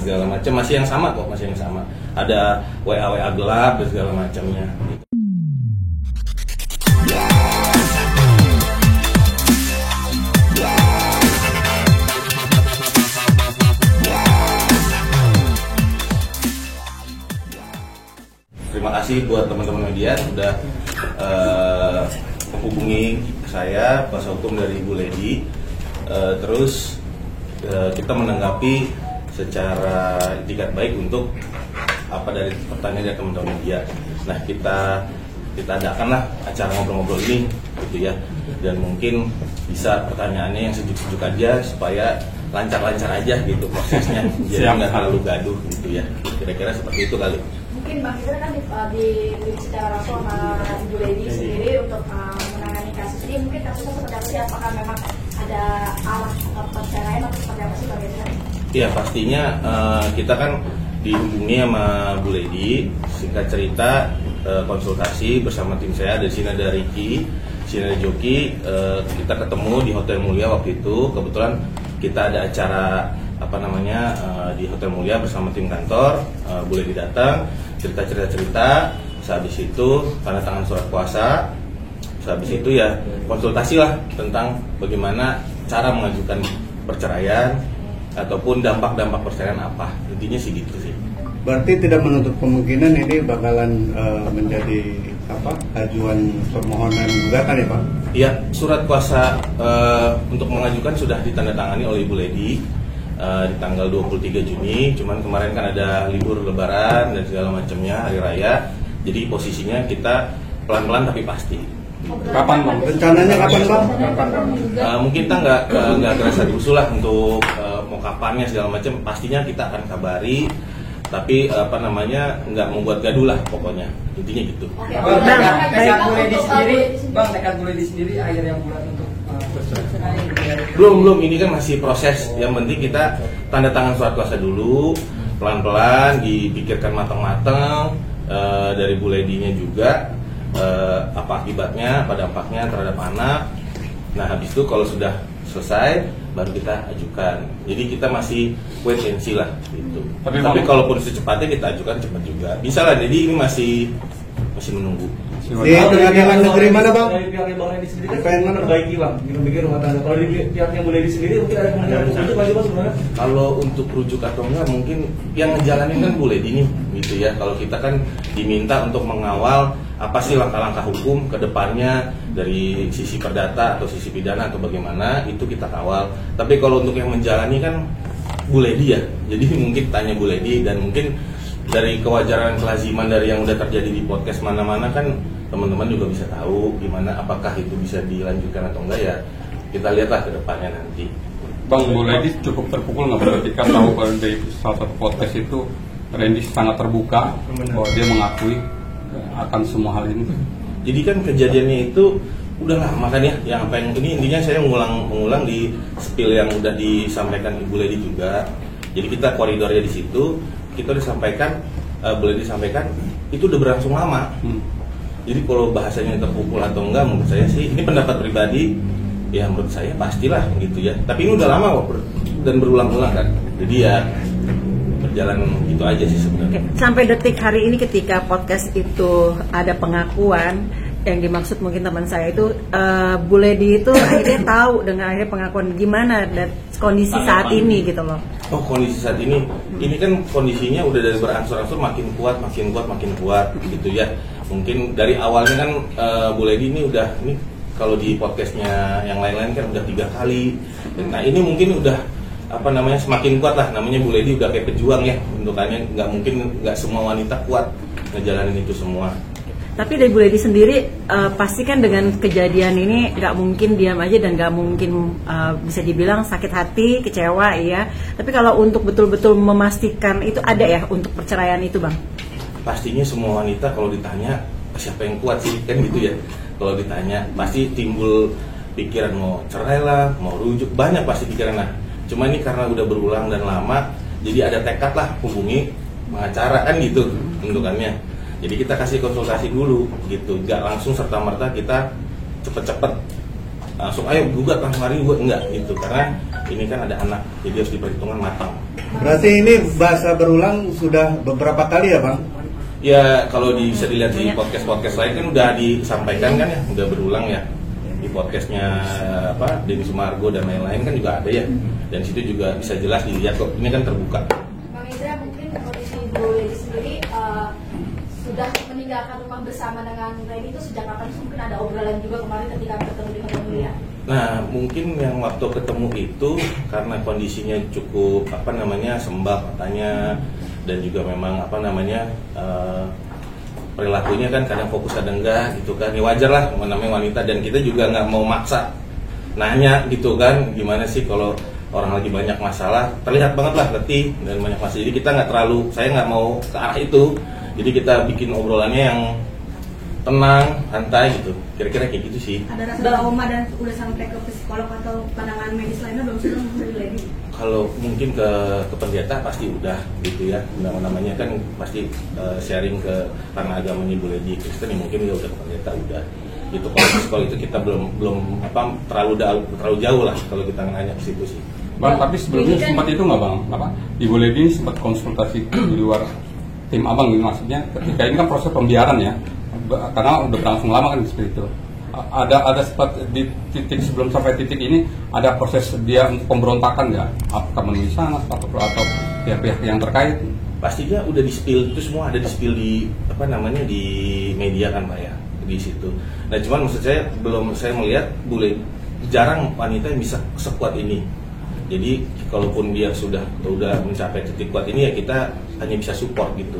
segala macam, masih yang sama kok, masih yang sama. Ada WA gelap dan segala macamnya. Terima kasih buat teman-teman media sudah menghubungi saya, kuasa hukum dari Ibu Lady. Terus kita menanggapi secara itikat baik untuk apa dari pertanyaan dari teman-teman media. Nah, kita adakanlah acara ngobrol-ngobrol ini gitu ya. Dan mungkin bisa pertanyaannya yang sejuk-sejuk aja supaya lancar-lancar aja gitu prosesnya. Jadi nggak terlalu gaduh gitu ya. Kira-kira seperti itu kali. Mungkin Bang Fitra kan di secara langsung sama Ibu Lady sendiri untuk menangani kasus ini. Mungkin kasusnya seperti apa sih? Apakah memang ada arah perceraian atau seperti apa sih Bang Fitra? Iya, pastinya kita kan dihubungi sama Bu Lady. Singkat cerita konsultasi bersama tim saya. Dari sini ada Ricky, sini ada Joki. Kita ketemu di Hotel Mulia waktu itu. Kebetulan kita ada acara di Hotel Mulia bersama tim kantor. Bu Lady datang, cerita. Sehabis itu tanda tangan surat kuasa. Sehabis itu ya konsultasi lah tentang bagaimana cara mengajukan perceraian ataupun dampak-dampak perceraian apa. Intinya sih gitu sih. Berarti tidak menutup kemungkinan ini bakalan menjadi ajuan permohonan gugatan ya Pak? Iya, surat kuasa untuk mengajukan sudah ditandatangani oleh Ibu Lady di tanggal 23 Juni. Cuman kemarin kan ada libur Lebaran dan segala macamnya, hari raya. Jadi posisinya kita pelan-pelan tapi pasti. Kapan Bang? Rencananya kapan Bang? Mungkin kita nggak gerasa gerusu lah untuk mau kapannya segala macam. Pastinya kita akan kabari. Tapi nggak membuat gaduh lah pokoknya. Intinya gitu. Tekad Bu Lady sendiri akhir yang bulan untuk belum, ini kan masih proses. Yang penting kita tanda tangan surat kuasa dulu, pelan-pelan dipikirkan matang-matang dari Bu Lady-nya juga apa akibatnya, apa dampaknya terhadap anak. Nah, habis itu kalau sudah selesai baru kita ajukan. Jadi kita masih wait and see lah gitu. Tapi kalaupun secepatnya kita ajukan cepat juga. Bisa lah. Jadi ini masih menunggu. Di pengadilan negeri mana Bang? Dari pihaknya Bang Lady sendiri kan perbaiki Bang, bikin rumah tangga. Kalau di pihaknya Bu Lady sendiri mungkin ada kemungkinan untuk rujuk lagi Bang sebenarnya? Kalau untuk rujuk atau enggak mungkin yang ngejalanin kan Bu Lady nih gitu ya. Kalau kita kan diminta untuk mengawal apa sih langkah-langkah hukum ke depannya dari sisi perdata atau sisi pidana atau bagaimana, itu kita kawal. Tapi kalau untuk yang menjalani kan Bu Lady ya. Jadi mungkin tanya Bu Lady, dan mungkin dari kewajaran kelaziman dari yang udah terjadi di podcast mana-mana kan teman-teman juga bisa tahu gimana, apakah itu bisa dilanjutkan atau enggak ya. Kita lihatlah ke depannya nanti. Bang, Bu Lady cukup terpukul nggak ketika tahu kalau dari salah satu podcast itu Randy sangat terbuka bahwa dia mengakui akan semua hal ini. Jadi kan kejadiannya itu udah lama kan ya, yang apa yang ini intinya saya mengulang di spill yang udah disampaikan Ibu Lady juga. Jadi kita koridornya di situ, kita udah sampaikan, Bu Lady sampaikan itu udah berlangsung lama. Jadi kalau bahasanya terpukul atau enggak, menurut saya sih ini pendapat pribadi, ya menurut saya pastilah gitu ya. Tapi ini udah lama kok dan berulang-ulang kan. Jadi ya berjalan gitu aja sih sebenarnya. Sampai detik hari ini ketika podcast itu ada pengakuan, yang dimaksud mungkin teman saya itu Bu Lady itu akhirnya tahu dengan akhirnya pengakuan gimana dan kondisi saat ini gitu loh. Oh, kondisi saat ini kan kondisinya udah dari berangsur-angsur makin kuat gitu ya. Mungkin dari awalnya kan Bu Lady ini kalau di podcastnya yang lain-lain kan udah 3 kali. Nah ini mungkin udah semakin kuat lah, namanya Bu Lady udah kayak pejuang ya bentukannya. Nggak semua wanita kuat ngejalanin itu semua. Tapi dari Bu Lady sendiri pasti kan dengan kejadian ini nggak mungkin diam aja dan nggak mungkin bisa dibilang sakit hati, kecewa ya. Tapi kalau untuk betul-betul memastikan itu ada ya untuk perceraian itu Bang? Pastinya semua wanita kalau ditanya siapa yang kuat sih kan gitu ya. Kalau ditanya pasti timbul pikiran mau cerai lah, mau rujuk, banyak pasti pikiran lah. Cuma ini karena udah berulang dan lama, jadi ada tekad lah hubungi pengacara kan gitu bentukannya. Jadi kita kasih konsultasi dulu gitu, nggak langsung serta-merta kita cepet-cepet langsung ayo gugat langsung hari gugat, enggak gitu, karena ini kan ada anak, jadi harus diperhitungkan matang. Berarti ini bahasa berulang sudah beberapa kali ya Bang? Ya kalau bisa dilihat di podcast lain kan udah disampaikan kan ya, udah berulang ya, di podcastnya Denny Sumargo dan lain-lain kan juga ada ya, dan situ juga bisa jelas dilihat kok, ini kan terbuka. Bang Ezra, mungkin kondisi Bu Lady sendiri sudah meninggalkan rumah bersama dengan Reni itu sejak kapan? Mungkin ada obrolan juga kemarin ketika bertemu di Hotel Mulia. Nah, mungkin yang waktu ketemu itu karena kondisinya cukup sembab katanya, dan juga memang perilakunya kan kadang fokus kadang enggak gitu kan. Ya wajar lah, namanya wanita, dan kita juga nggak mau maksa nanya gitu kan, gimana sih kalau orang lagi banyak masalah, terlihat banget lah letih dan banyak masalah. Jadi kita saya nggak mau ke arah itu. Jadi kita bikin obrolannya yang tenang, santai gitu. Kira-kira kayak gitu sih. Ada rasa trauma dan udah sampai ke psikolog atau pandangan medis lainnya belum sih dari Lady? Kalau mungkin ke pendeta pasti udah gitu ya. Namanya kan pasti sharing ke karena agamanya Bu Lady Kristen, ya mungkin ya udah ke pendeta udah. Gitu. Kalau psikolog itu kita belum terlalu jauh lah kalau kita nanya ke situ sih. Bang, tapi sebelumnya sempat itu nggak Bang? Ibu Lady sempat konsultasi di luar tim Abang gitu, maksudnya ketika ini kan proses pembiaran ya, karena udah berlangsung lama kan seperti itu. Ada sempat di titik sebelum sampai titik ini ada proses dia untuk pemberontakan nggak? Apakah menulis sana atau pihak-pihak yang terkait? Pastinya udah di-spill, itu semua ada di-spill di di media kan Pak ya, di situ. Nah cuman maksud saya saya melihat jarang wanita yang bisa sekuat ini. Jadi kalaupun dia sudah mencapai titik kuat ini ya kita hanya bisa support gitu.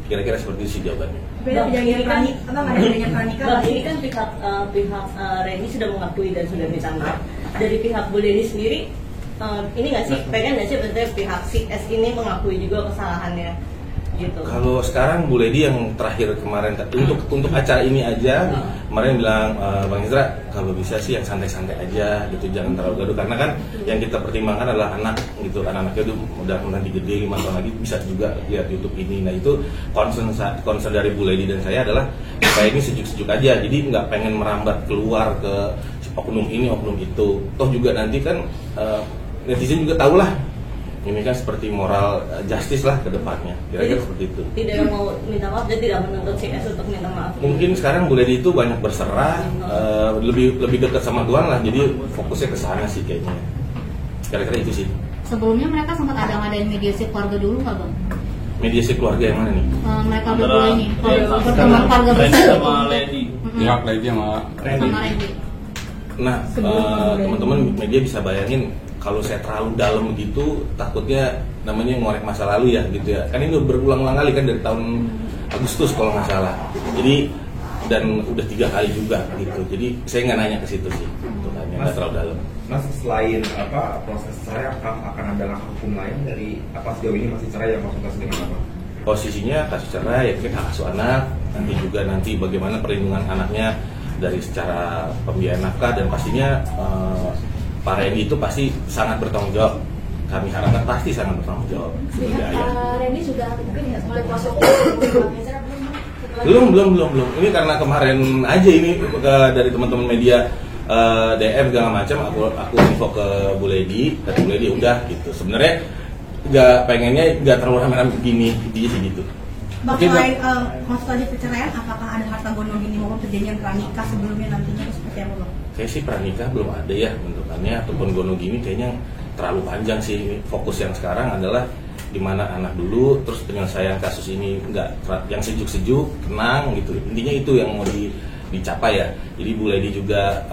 Kira-kira seperti itu sih jawabannya. Bang, ini kan ini kan pihak Reni sudah mengakui dan sudah minta maaf. Dari pihak Bu Lady sendiri, ini nggak sih pengen nggak sih betul pihak si S ini mengakui juga kesalahannya gitu? Kalau sekarang Bu Lady yang terakhir kemarin untuk acara ini aja kemarin bilang, Bang Ezra kalau bisa sih yang santai-santai aja gitu, jangan terlalu gaduh, karena kan yang kita pertimbangkan adalah anak gitu, anak-anaknya udah nanti gede 5 tahun lagi bisa juga lihat YouTube ini. Nah itu concern dari Bu Lady dan saya adalah supaya ini sejuk-sejuk aja, jadi nggak pengen merambat keluar ke oknum ini oknum itu. Toh juga nanti kan netizen juga tahu lah ini kan seperti moral justice lah ke depannya, kira-kira seperti itu. Tidak mau minta maaf dan tidak menuntut CS untuk minta maaf. Mungkin sekarang Bu Lady itu banyak berserah, lebih dekat sama Tuhan lah, jadi fokusnya ke sana sih kayaknya. Kira-kira itu sih. Sebelumnya mereka sempat ada ngadain mediasi keluarga dulu nggak Bang? Mediasi keluarga yang mana nih? Mereka berdua ini, pertemuan keluarga besar sama Lady. Pihak Lady sama Randy. Nah, teman-teman media bisa bayangin kalau saya terlalu dalam gitu, takutnya namanya ngorek masa lalu ya gitu ya. Kan ini udah berulang-ulang kali kan dari tahun Agustus kalau nggak salah. Jadi dan udah 3 kali juga gitu. Jadi saya nggak nanya ke situ sih, nggak terlalu dalam. Mas, selain proses cerai, akan ada langkah hukum lain dari sejauh ini masih cerai yang konsultasi dengan apa? Posisinya kasus cerai ya mungkin hak asuh anak, nanti bagaimana perlindungan anaknya dari secara pembiayaan nafkah, dan pastinya Pak Reni itu pasti sangat bertanggung jawab. Kami harapkan pasti sangat bertanggung jawab. Reni sudah mungkin ya mulai kuasa hukum. Belum. Ini karena kemarin aja ini dari teman-teman media DM segala macam, aku info ke Bu Lady, kata Bu Lady udah gitu. Sebenarnya nggak terlalu rame-rame begini gitu. Bang, selain konsultasi perceraian, apakah ada harta gono gini maupun perjanjian pranikah sebelumnya nantinya seperti apa Bang? Kayak sih pranikah belum ada ya bentukannya, ataupun gono gini kayaknya terlalu panjang sih. Fokus yang sekarang adalah di mana anak dulu, terus penyelesaian kasus ini yang sejuk-sejuk, tenang gitu. Intinya itu yang mau dicapai ya. Jadi Bu Lady juga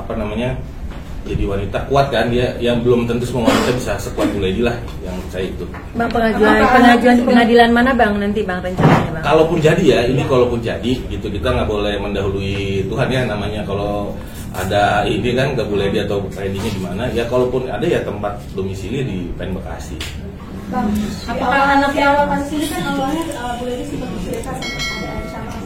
jadi wanita kuat kan, dia yang belum tentu semua wanita bisa sekuat Bu Lady lah, yang saya itu. Bang, pengajuan di pengadilan mana Bang nanti Bang rencananya Bang? Kalaupun jadi ya, ini kalaupun jadi gitu, kita nggak boleh mendahului Tuhan ya, namanya kalau ada ini kan ke Bu Lady atau Randy-nya di mana ya, kalaupun ada ya tempat domisili di PN Bekasi. Bang, apakah anak yang awal kasus ini kan awalnya Bu Lady sempat cerita ada ancaman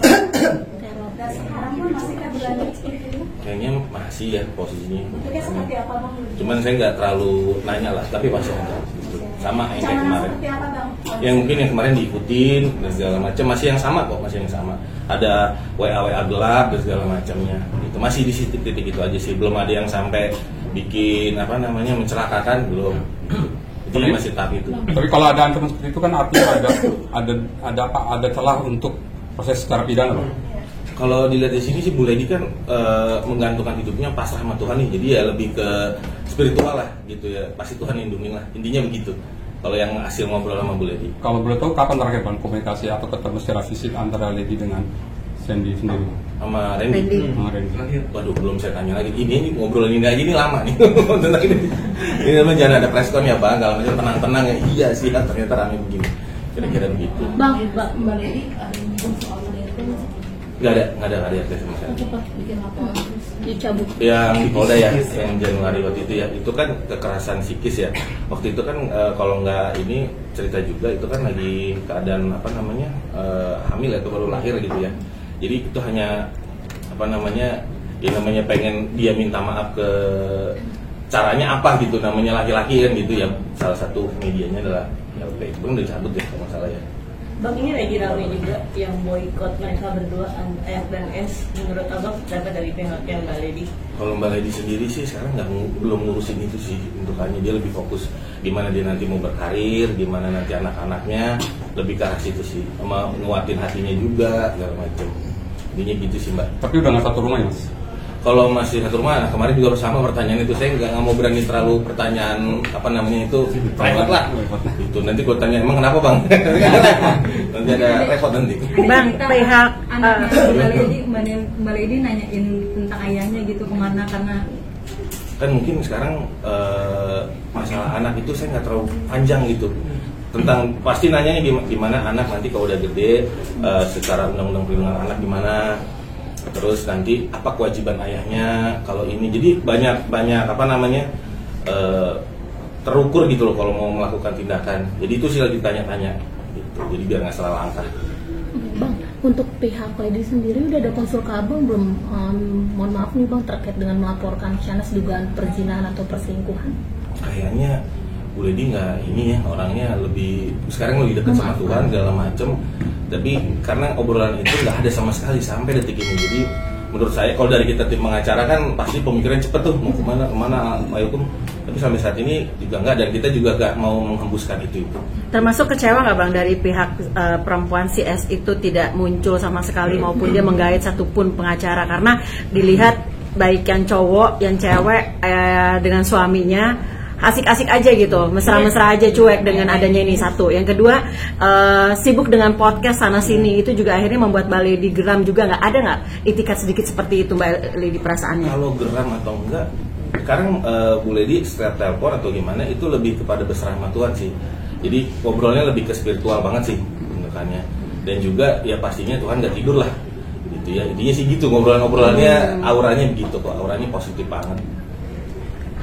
teror, dan sekarang pun masih kan berlanjut seperti itu? Kayaknya masih ya posisinya. Bentuknya seperti apa Bang? Cuman saya nggak terlalu nanya lah, tapi pasti ada. Gitu. sama yang kayak Cara kemarin. seperti apa Bang? Yang mungkin yang kemarin diikutin dan segala macam masih yang sama kok, masih yang sama. Ada WA gelap dan segala macamnya. Itu masih di titik itu aja sih, belum ada yang sampai bikin apa namanya mencelakakan, belum. Jadi masih tahap itu. Tapi kalau ada ancaman seperti itu kan artinya ada celah untuk proses secara pidana, Bang. Kalau dilihat di sini sih Bu Lady kan menggantungkan hidupnya pasrah sama Tuhan nih, jadi ya lebih ke spiritual lah gitu ya, pasti Tuhan lindungin lah, intinya begitu. Kalau yang hasil ngobrol sama Bu Lady. Kalau boleh tahu kapan terakhir Bang komunikasi atau ketemu secara fisik antara Lady dengan Sandy sendiri? Sama Randy. Sama Randy. Waduh, belum saya tanya lagi. Ini ngobrol ini aja ini lama nih. Tentang ini memang jangan ada preskon ya Bang, kalau macam tenang-tenang ya. Iya sih, ternyata rame begini. Kira-kira begitu. Bang, Mbak Lady ada nyinggung soal KDRT nggak sih? Nggak ada sama sekali. Apa bikin laporan terus dicabut? Yang di Polda ya, yang Januari waktu itu ya, itu kan kekerasan psikis ya. Waktu itu kan kalau nggak ini cerita juga itu kan lagi keadaan apa namanya hamil atau baru lahir gitu ya. Jadi itu hanya apa namanya, ya namanya pengen dia minta maaf ke caranya apa gitu, namanya laki-laki kan gitu ya. Salah satu medianya adalah ya itu udah dicabut ya kalau masalah ya. Bang, ini lagi ramai juga yang boykot mereka berdua F dan S. Menurut Abang berapa dari pihak yang Mbak Lady? Kalau Mbak Lady sendiri sih sekarang belum ngurusin itu sih untukannya, dia lebih fokus gimana dia nanti mau berkarir, gimana nanti anak-anaknya, lebih ke arah situ sih, sama nguatin hatinya juga segala macam. Intinya gitu sih Mbak. Tapi udah nggak satu rumah ya Mas? Kalau masih satu rumah, kemarin juga sama pertanyaan itu, saya nggak mau berani terlalu pertanyaan apa namanya itu private lah. Itu nanti gue tanya emang kenapa Bang? Nanti ada repot nanti. Bang, pihak Anaknya Mbak Lady nanyain tentang ayahnya gitu kemana, karena Kan mungkin sekarang masalah anak itu saya nggak terlalu panjang gitu. Tentang pasti nanyanya gimana anak nanti kalau udah gede, secara undang-undang perlindungan anak gimana. Terus nanti apa kewajiban ayahnya kalau ini, jadi banyak apa namanya terukur gitu loh kalau mau melakukan tindakan. Jadi itu sih lagi tanya-tanya gitu. Jadi biar nggak salah langkah. Bang, untuk pihak Lady sendiri udah ada konsul ke Abang belum? Mohon maaf nih Bang, terkait dengan melaporkan Shanas dugaan perzinahan atau perselingkuhan. Kayaknya Bu Lady nggak ini ya, orangnya sekarang lebih dekat sama Tuhan segala macem. Tapi karena obrolan itu nggak ada sama sekali sampai detik ini. Jadi menurut saya kalau dari kita tim pengacara kan pasti pemikiran cepet tuh mau kemana ayo hukum. Tapi sampai saat ini juga nggak, dan kita juga nggak mau menghembuskan itu. termasuk kecewa nggak Bang dari pihak perempuan si S itu tidak muncul sama sekali maupun dia menggait satupun pengacara, karena dilihat baik yang cowok yang cewek dengan suaminya asik-asik aja gitu, mesra-mesra aja, cuek dengan adanya ini satu. Yang kedua sibuk dengan podcast sana sini, itu juga akhirnya membuat Mbak Lady geram juga. Nggak ada nggak itikat sedikit seperti itu Mbak Lady perasaannya? Kalau geram atau enggak, sekarang Bu Lady setiap telepon atau gimana itu lebih kepada berserah sama Tuhan sih. Jadi ngobrolnya lebih ke spiritual banget sih bentukannya. Dan juga ya pastinya Tuhan nggak tidur lah gitu ya. Intinya sih gitu, ngobrolannya auranya begitu kok, auranya positif banget.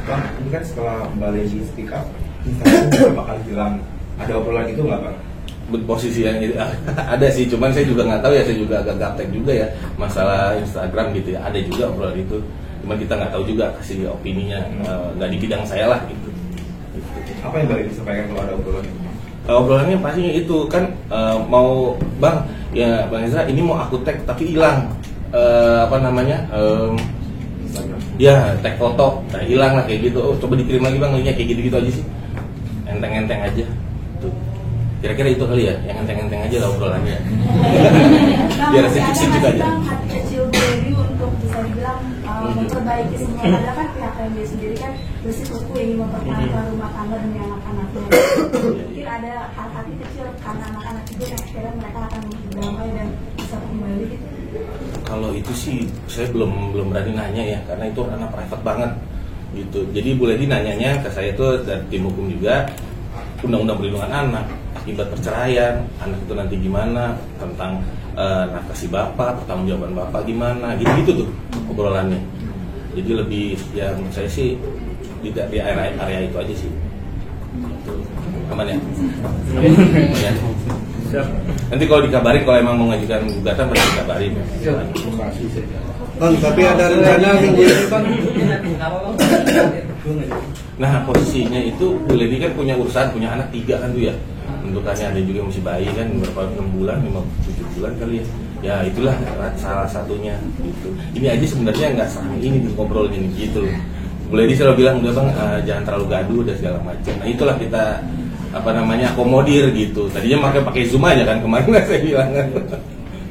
Bang, ini kan setelah Mbak Lady speak up, Instagram bakal bilang ada obrolan itu nggak Bang? Posisi yang ada sih, cuman saya juga nggak tahu ya, saya juga agak gaptek juga ya masalah Instagram gitu ya, ada juga obrolan itu, cuman kita nggak tahu juga kasih opininya, nggak di bidang saya lah gitu. Apa yang Mbak Lady sampaikan kalau ada obrolan itu? Obrolannya pastinya itu kan mau Bang, ya Bang Ezra ini mau aku tag tapi hilang apa namanya ya tag foto, nah hilang lah kayak gitu. Oh, coba dikirim lagi Bang linknya, kayak gitu-gitu aja sih, enteng-enteng aja. Tuh. Kira-kira itu kali ya, yang enteng-enteng aja lah obrolannya. Biar sejuk-sejuk aja. Hati kecil Bu Lady untuk bisa dibilang memperbaiki semua. Padahal kan pihak dia sendiri kan bersikuku ingin mempertahankan rumah tangga demi anak-anaknya. Mungkin ada hati kecil karena anak-anak itu yang akhirnya mereka akan berdamai dan bisa kembali gitu. Kalau itu sih saya belum berani nanya ya, karena itu ranah private banget gitu. Jadi Bu Lady nanyanya ke saya itu dari tim hukum juga, undang-undang perlindungan anak, akibat perceraian, anak itu nanti gimana, tentang nafkah si bapak, pertanggungjawaban bapak gimana, gitu-gitu tuh obrolannya. Jadi lebih ya menurut saya sih tidak di area itu aja sih. Gitu. Aman ya? Ya. Nanti kalau dikabarin kalau emang mau ngajukan gugatan pasti dikabarin. Bang, tapi ada rencana minggu ini Bang Nah posisinya itu Bu Lady kan punya urusan, punya anak 3 kan tuh ya. Bentukannya ada juga masih bayi kan, berapa 6 bulan, 7 bulan kali ya. Ya itulah salah satunya gitu. Ini aja sebenarnya nggak sama ini ngobrolnya gitu loh. Bu Lady selalu bilang udah bang jangan terlalu gaduh dan segala macam. Nah itulah kita akomodir gitu. Tadinya pakai Zoom aja kan kemarin saya bilang kan.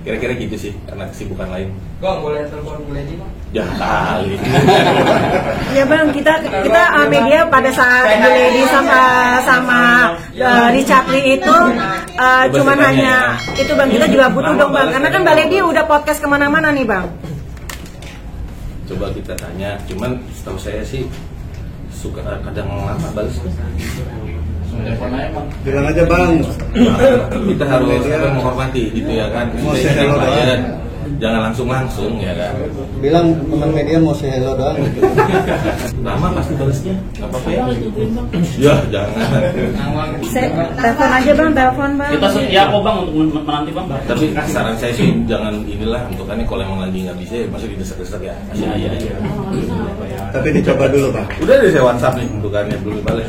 Kira-kira gitu sih karena kesibukan lain. Bang, boleh telepon Bu Lady, Bang? Ya kali. Ya bang, kita media pada saat Bu Lady sama Richard Lee itu cuman hanya itu bang, kita juga butuh dong bang, karena kan Mbak Lady udah podcast kemana-mana nih bang. Coba kita tanya, cuman setahu saya sih suka kadang lama balas. Bilang aja bang. Kita harus menghormati gitu ya kan. Jangan langsung ya kan. Bilang teman media mau say hello doang. Lama pasti balasnya, nggak apa-apa ya. Ya jangan. Telepon aja bang, telepon bang. Kita setia kok bang untuk menanti bang. Tapi saran saya sih jangan inilah untukannya kalau emang lagi nggak bisa, masih didesak-desak ya. Iya aja. Tapi dicoba dulu bang. Udah deh saya WhatsApp nih untukannya belum dibalas.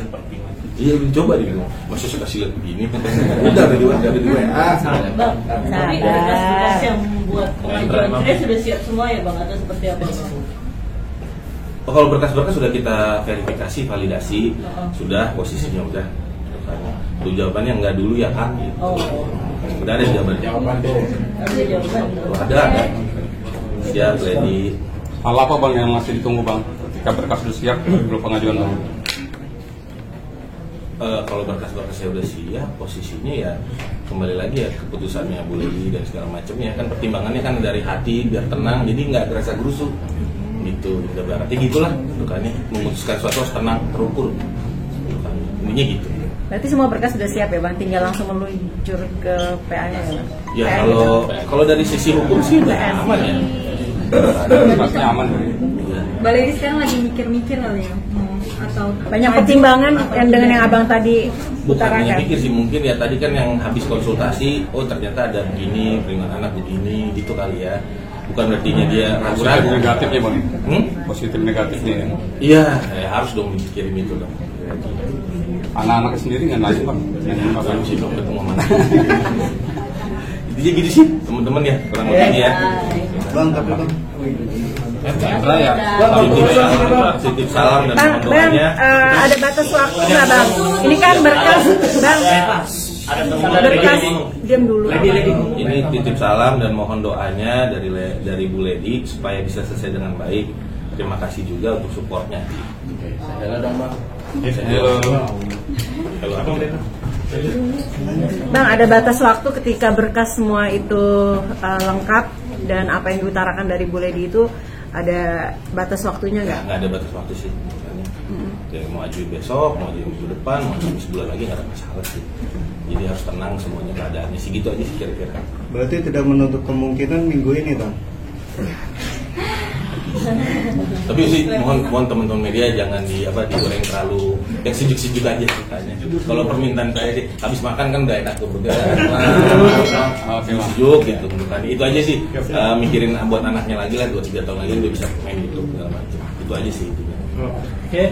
Iya coba dia bilang, masih suka silat begini. Udah ada di WA. Bang, tapi berkas-berkas yang buat pengajuan cerai sudah siap semua ya bang atau seperti apa? Oh, kalau berkas-berkas sudah kita verifikasi, validasi, sudah posisinya udah. Tuh jawabannya enggak dulu ya kak. Gitu. Udah ada jawabannya. Ada jawaban. Ada. Siap, Lady. Hal apa bang yang masih ditunggu bang ketika berkas sudah siap belum pengajuan bang? Kalau berkas-berkasnya udah siap, posisinya ya kembali lagi ya keputusannya Bu Lady dan segala macamnya kan pertimbangannya kan dari hati biar tenang, jadi nggak terasa gerusu gitu. Udah berarti gitulah bukannya memutuskan sesuatu harus tenang, terukur. Intinya gitu. Berarti semua berkas sudah siap ya bang, tinggal langsung meluncur ke PA-nya ya bang? Ya kalau dari sisi hukum sih udah aman ya. Berkasnya aman. Mbak Lady sekarang lagi mikir-mikir kali ya, atau Banyak pertimbangan yang dengan yang abang tadi Bukan hanya utarakan. pikir sih, mungkin ya tadi kan yang habis konsultasi, oh ternyata ada begini, peringatan anak begini, gitu kali ya. Bukan artinya dia Positif ragu-ragu. negatifnya bang. Hmm? Positif negatifnya. Iya, harus dong dikirim itu dong. Anak-anak sendiri nggak nanya bang. Apa sih dong ketemu mana? Intinya gitu sih, teman-teman ya, kurang lebih ya. Bang, tapi bang. Titip salam dan Bang, mohon doanya. ada batas waktu nggak bang? Ini kan berkas, bang. Berkas, diam dulu. Ini titip salam dan mohon doanya dari Bu Lady supaya bisa selesai dengan baik. Terima kasih juga untuk supportnya. Halo dong bang. Halo apa? Bang, ada batas waktu ketika berkas semua itu lengkap dan apa yang diutarakan dari Bu Lady itu ada batas waktunya nggak? Nggak ada batas waktu sih. Ya, mau ajuin besok, mau ajuin minggu depan, mau ajuin sebulan lagi nggak ada masalah sih. Jadi harus tenang semuanya keadaannya sih gitu aja sih kira-kira. Berarti tidak menutup kemungkinan minggu ini bang. Tapi sih mohon teman-teman media jangan digoreng terlalu yang sejuk-sejuk aja ceritanya. Kalau permintaan saya sih habis makan kan udah enak tuh sejuk gitu bukan. Itu aja sih mikirin buat anaknya lagi lah 2-3 tahun lagi udah bisa main gitu segala macam. Itu aja sih intinya. Oke.